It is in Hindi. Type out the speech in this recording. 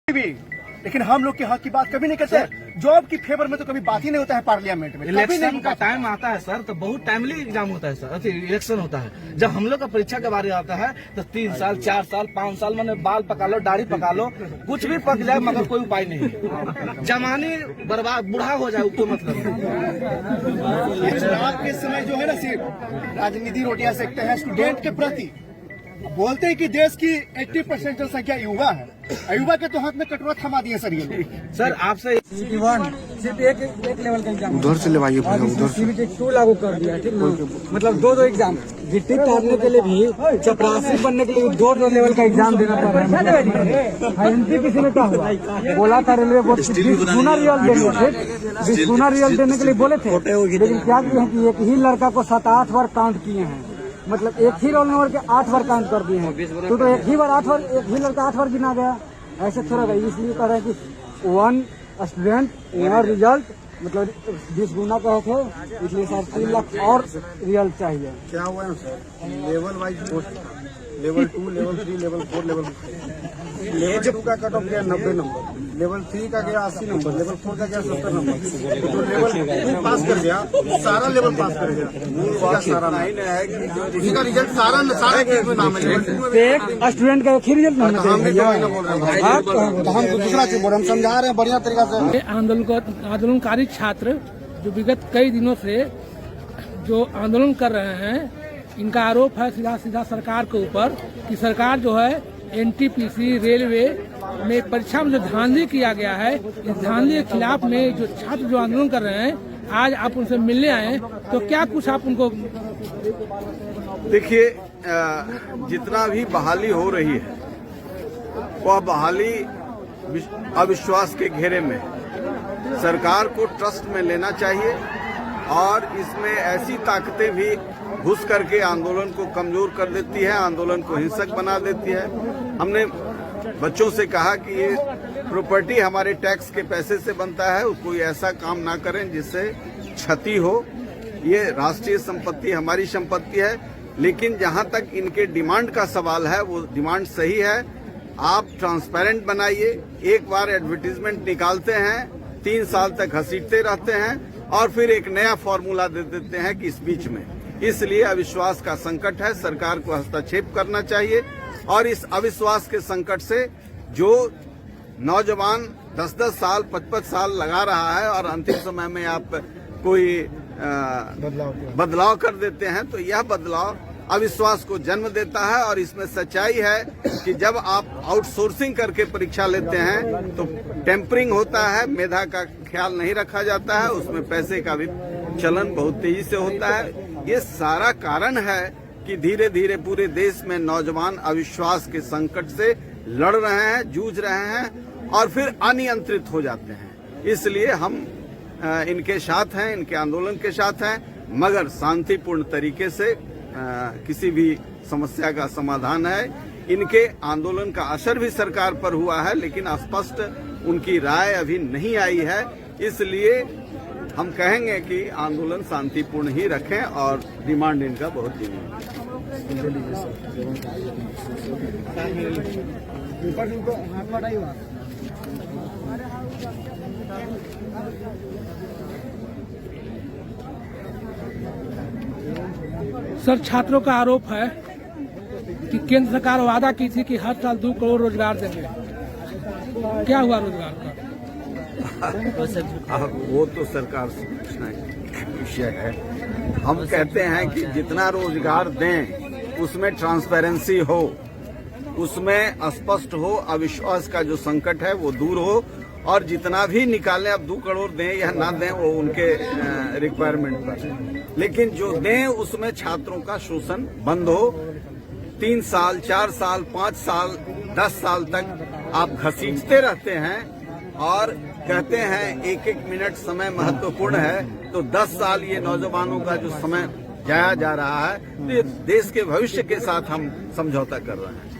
भी, लेकिन हम लोग के हक की बात कभी नहीं करते। जॉब की फेवर में तो कभी बात ही नहीं होता है पार्लियामेंट में। इलेक्शन का टाइम आता है सर तो बहुत टाइमली एग्जाम होता है सर, इलेक्शन होता है। जब हम लोग का परीक्षा के बारे आता है तो 3 साल 4 साल 5 साल मैंने बाल पका लो, दाढ़ी पका लो, कुछ भी पक जाए मगर कोई उपाय नहीं है। जमानी बर्बाद बूढ़ा हो जाए उसको मतलब चुनाव के समय जो है ना सिर्फ राजनीति रोटियां सेकते हैं स्टूडेंट के प्रति। बोलते हैं कि देश की 80% जनसंख्या युवा है, युवा के तो हाथ में कटोरा थमा दिए सर ये लोग। सर आपसे सिर्फ एक लेवल का एग्जाम उधर से लेवाइए उधर से CBT 2 लागू कर दिया, ठीक ना? मतलब दो एग्जाम गिट्टी तारने के लिए भी, चपरासी बनने के लिए दो लेवल का एग्जाम देना पड़ रहा है। एंट्री किसी ने क्या हुआ बोला था रेलवे बोर्ड 20 गुना रियल देने, 20 गुना रियल देने के लिए बोले थे, लेकिन क्या किए हैं कि एक ही लड़का को 7-8 बार काउंट किए हैं। मतलब एक ही रोल नंबर के 8 बार काउंट कर दिए हैं, तो एक ही बार 8 बार, एक ही लड़का 8 बार गिना गया। ऐसे थोड़ा गया, इसलिए कह रहे हैं कि 1 स्टूडेंट 1 रिजल्ट, मतलब 20 गुना कहे थे, इसलिए सर 3 लाख और रिजल्ट चाहिए। क्या हुआ है sir? Level wise post, level 2, level 3, level 4, level 5। Level 2 का कट ऑफ गया 90 नंबर, लेवल 3 का गया 80 नंबर, लेवल 4 का गया 70 नंबर। तो लेवल 2 पास कर गया, सारा लेवल पास कर गया। सारा उसी का रिजल्ट सारा चीज में नाम है। एक स्टूडेंट का एक ही रिजल्ट हम दूसरा चीज बोल, हम समझा रहे हैं बढ़िया तरीका से। आंदोलनकारी छात्र जो विगत कई दिनों से जो आंदोलन कर रहे हैं, इनका आरोप है सीधा सरकार के ऊपर कि सरकार जो है NTPC रेलवे में परीक्षा में जो धांधली किया गया है, इस धांधली के खिलाफ में जो छात्र जो आंदोलन कर रहे हैं, आज आप उनसे मिलने आए तो क्या कुछ आप उनको? देखिए, जितना भी बहाली हो रही है वह बहाली अविश्वास के घेरे में सरकार को ट्रस्ट में लेना चाहिए और इसमें ऐसी ताकतें भी घुस करके आंदोलन को कमजोर कर देती है, आंदोलन को हिंसक बना देती है। हमने बच्चों से कहा कि ये प्रॉपर्टी हमारे टैक्स के पैसे से बनता है, कोई ऐसा काम ना करें जिससे क्षति हो। ये राष्ट्रीय संपत्ति हमारी संपत्ति है, लेकिन जहां तक इनके डिमांड का सवाल है वो डिमांड सही है। आप ट्रांसपेरेंट बनाइए। एक बार एडवर्टीजमेंट निकालते हैं, 3 साल तक घसीटते रहते हैं और फिर एक नया फॉर्मूला दे देते हैं कि इस बीच में। इसलिए अविश्वास का संकट है, सरकार को हस्तक्षेप करना चाहिए और इस अविश्वास के संकट से जो नौजवान 10-10 साल 55 साल लगा रहा है और अंतिम समय में आप कोई बदलाव कर देते हैं, तो यह बदलाव अविश्वास को जन्म देता है। और इसमें सच्चाई है कि जब आप आउटसोर्सिंग करके परीक्षा लेते हैं तो टेम्परिंग होता है, मेधा का ख्याल नहीं रखा जाता है, उसमें पैसे का भी चलन बहुत तेजी से होता है। ये सारा कारण है कि धीरे धीरे पूरे देश में नौजवान अविश्वास के संकट से लड़ रहे हैं, जूझ रहे हैं और फिर अनियंत्रित हो जाते हैं। इसलिए हम इनके साथ हैं, इनके आंदोलन के साथ हैं, मगर शांतिपूर्ण तरीके से किसी भी समस्या का समाधान है। इनके आंदोलन का असर भी सरकार पर हुआ है, लेकिन स्पष्ट उनकी राय अभी नहीं आई है। इसलिए हम कहेंगे कि आंदोलन शांतिपूर्ण ही रखें और डिमांड इनका बहुत सर, छात्रों का आरोप है कि केंद्र सरकार वादा की थी कि हर साल 2 करोड़ रोजगार देंगे। क्या हुआ रोजगार का? वो तो सरकार से पूछना विषय है। हम कहते हैं कि जितना रोजगार दें उसमें ट्रांसपेरेंसी हो, उसमें स्पष्ट हो, अविश्वास का जो संकट है वो दूर हो और जितना भी निकालें, अब 2 करोड़ दें या ना दें वो उनके रिक्वायरमेंट पर, लेकिन जो दें उसमें छात्रों का शोषण बंद हो। 3 साल 4 साल 5 साल 10 साल तक आप घसीटते रहते हैं और कहते हैं 1-1 मिनट समय महत्वपूर्ण है, तो 10 साल ये नौजवानों का जो समय जाया जा रहा है, तो ये देश के भविष्य के साथ हम समझौता कर रहे हैं।